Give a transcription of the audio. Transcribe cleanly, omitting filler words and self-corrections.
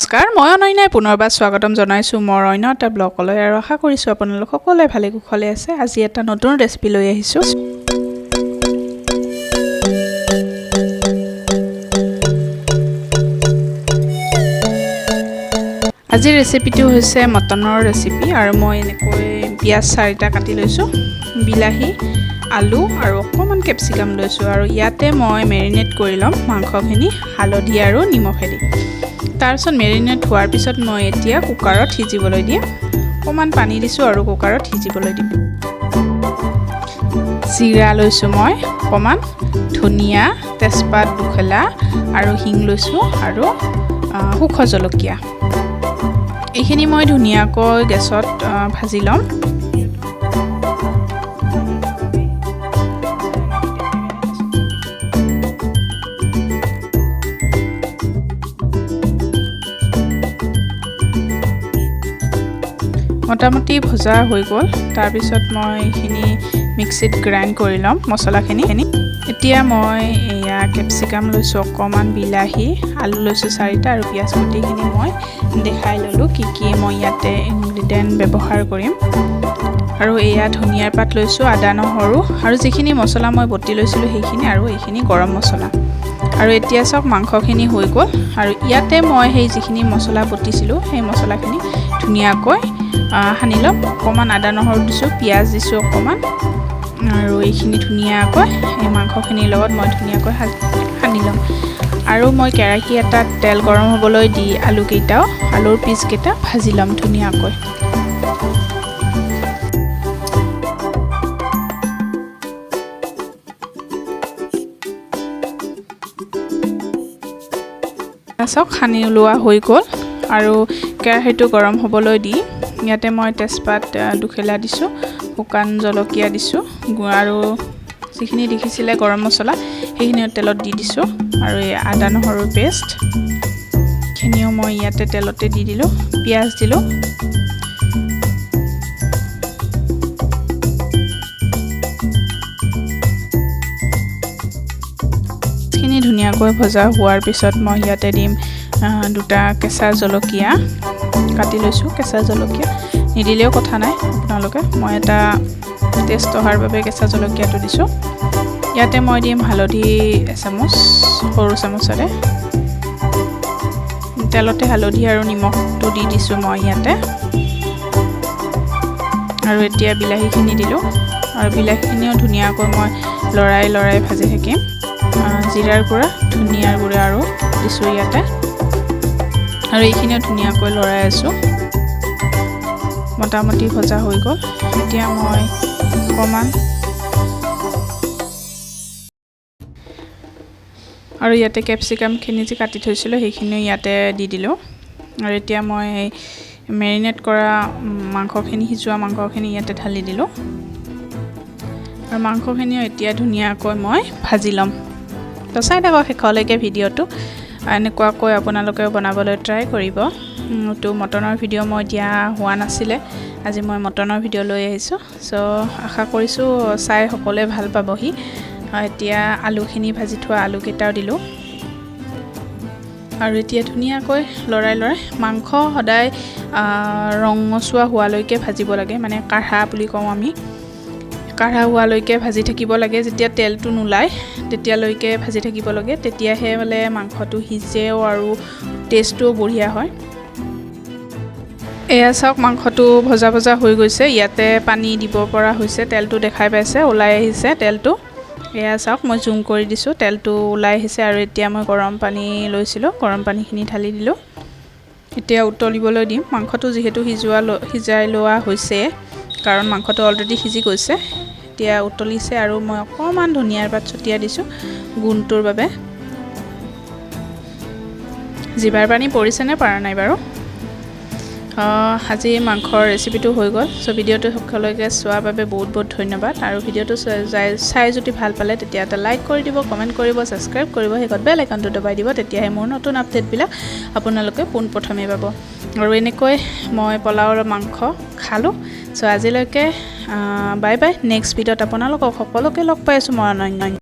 নমস্কাৰ, মই অনন্যাই পুনৰবাৰ স্বাগতম জনাইছোঁ মোৰ অন্য এটা ব্লগলৈ আৰু আশা কৰিছোঁ আপোনালোক সকলোৱে ভালে কুশলে আছে। আজি এটা নতুন ৰেচিপি লৈ আহিছোঁ। আজিৰ ৰেচিপিটো হৈছে মটনৰ ৰেচিপি আৰু মই এনেকৈ পিঁয়াজ 4টা কাটি লৈছোঁ, বিলাহী, আলু আৰু অকণমান কেপচিকাম লৈছোঁ আৰু ইয়াতে মই মেৰিনেট কৰি ল'ম মাংসখিনি হালধি আৰু নিমখেদি। তাৰপিছত মেৰিনেট হোৱাৰ পিছত মই এতিয়া কুকাৰত সিজিবলৈ দিম। অকণমান পানী দিছোঁ আৰু কুকাৰত সিজিবলৈ দিম। জিৰা লৈছোঁ মই অকণমান, ধনিয়া, তেজপাত দুখেলা আৰু হিং লৈছোঁ আৰু শুকান জলকীয়া। এইখিনি মই ধুনীয়াকৈ গেছত ভাজি ল'ম। মোটামুটি ভজা হৈ গ'ল। তাৰপিছত মই এইখিনি মিক্সিত গ্ৰাইণ্ড কৰি ল'ম মছলাখিনি। এতিয়া মই এয়া কেপচিকাম লৈছোঁ অকণমান, বিলাহী, আলু লৈছোঁ 4টা আৰু পিঁয়াজ কুটিখিনি মই দেখাই ল'লোঁ কি মই ইয়াতে ইনগ্ৰিডিয়েণ্ট ব্যৱহাৰ কৰিম। আৰু এয়া ধনিয়াৰ পাত লৈছোঁ, আদা নহৰু আৰু যিখিনি মছলা মই বটি লৈছিলোঁ সেইখিনি আৰু এইখিনি গৰম মছলা। আৰু এতিয়া চাওক মাংসখিনি হৈ গ'ল আৰু ইয়াতে মই সেই যিখিনি মছলা বটিছিলোঁ সেই মছলাখিনি ধুনীয়াকৈ সানি ল'ম। অকণমান আদা নহৰু দিছোঁ, পিঁয়াজ দিছোঁ অকণমান আৰু এইখিনি ধুনীয়াকৈ এই মাংসখিনিৰ লগত মই ধুনীয়াকৈ সানি ল'ম। আৰু মই কেৰাহী এটাত তেল গৰম হ'বলৈ দি আলুৰ পিচকেইটা ভাজি ল'ম ধুনীয়াকৈ। চাওক সানি লোৱা হৈ গ'ল আৰু কেৰাহীটো গৰম হ'বলৈ দি ইয়াতে মই তেজপাত দুখেলা দিছোঁ, শুকান জলকীয়া দিছোঁ আৰু যিখিনি দেখিছিলে গৰম মছলা সেইখিনি তেলত দি দিছোঁ আৰু এই আদা নহৰুৰ পেষ্ট খিনিও মই ইয়াতে তেলতে দি দিলোঁ। পিঁয়াজ দিলোঁ, খিনি ধুনীয়াকৈ ভজা হোৱাৰ পিছত মই ইয়াতে দিম 2টা কেঁচা জলকীয়া কাটি লৈছোঁ। কেঁচা জলকীয়া নিদিলেও কথা নাই আপোনালোকে, মই এটা টেষ্ট অহাৰ বাবে কেঁচা জলকীয়াটো দিছোঁ। ইয়াতে মই দিম হালধি এচামুচ, সৰু চামুচেৰে তেলতে হালধি আৰু নিমখটো দি দিছোঁ মই ইয়াতে। আৰু এতিয়া বিলাহীখিনি দিলোঁ আৰু বিলাহীখিনিও ধুনীয়াকৈ মই লৰাই ভাজি থাকিম। জিৰাৰ গুড়া, ধনিয়াৰ গুড়া আৰু দিছোঁ ইয়াতে আৰু এইখিনিও ধুনীয়াকৈ লৰাই আছোঁ। মোটামুটি ভজা হৈ গ'ল। এতিয়া মই অকণমান আৰু ইয়াতে কেপচিকামখিনি যে কাটি থৈছিলোঁ সেইখিনিও ইয়াতে দি দিলোঁ আৰু এতিয়া মই মেৰিনেট কৰা সিজোৱা মাংসখিনি ইয়াতে ঢালি দিলোঁ আৰু মাংসখিনিও এতিয়া ধুনীয়াকৈ মই ভাজি ল'ম। তো চাই থাকক শেষলৈকে ভিডিঅ'টো। এনেকুৱাকৈ আপোনালোকেও বনাবলৈ ট্ৰাই কৰিব। তো মটনৰ ভিডিঅ' মই দিয়া হোৱা নাছিলে, আজি মই মটনৰ ভিডিঅ' লৈ আহিছোঁ। চ' আশা কৰিছোঁ চাই সকলোৱে ভাল পাবহি। এতিয়া আলুখিনি ভাজি থোৱা আলুকেইটাও দিলোঁ আৰু এতিয়া ধুনীয়াকৈ লৰাই মাংস সদায় ৰঙচুৱা হোৱালৈকে ভাজিব লাগে, মানে কাঢ়া বুলি কওঁ আমি। কাঢ়া হোৱালৈকে ভাজি থাকিব লাগে। যেতিয়া তেলটো নোলায় তেতিয়ালৈকে ভাজি থাকিব লাগে, তেতিয়াহে মানে মাংসটো সিজেও আৰু টেষ্টটোও বঢ়িয়া হয়। এয়া চাওক মাংসটো ভজা হৈ গৈছে। ইয়াতে পানী দিব পৰা হৈছে, তেলটো দেখাই পাইছে, ওলাই আহিছে তেলটো। এয়া চাওক মই জুম কৰি দিছোঁ, তেলটো ওলাই আহিছে আৰু এতিয়া মই গৰম পানী লৈছিলোঁ, গৰম পানীখিনি ঢালি দিলোঁ। এতিয়া উতলিবলৈ দিম। মাংসটো যিহেতু সিজাই লোৱা হৈছে কাৰণ মাংসটো অলৰেডি সিজি গৈছে। এতিয়া উতলিছে আৰু মই অকণমান ধনিয়াৰ পাত ছটিয়াই দিছোঁ গোন্ধটোৰ বাবে। জিভাৰ পানী পৰিছেনে পৰা নাই বাৰু। আজি মাংসৰ ৰেচিপিটো হৈ গ'ল। চ' ভিডিঅ'টো সকলোকে চোৱাৰ বাবে বহুত ধন্যবাদ। আৰু ভিডিঅ'টো চাই যদি ভাল পালে তেতিয়া এটা লাইক কৰি দিব, কমেণ্ট কৰিব, ছাবস্ক্ৰাইব কৰিব, শেষত বেল আইকনটো দবাই দিব। তেতিয়াহে মোৰ নতুন আপডেটবিলাক আপোনালোকে পোনপ্ৰথমে পাব। আৰু এনেকৈ মই পোলাওৰ মাংস খালোঁ। চ' আজিলৈকে বাই বাই। নেক্সট ভিডিঅ'ত আপোনালোকক সকলোকে লগ পাই আছোঁ মই অনন্য।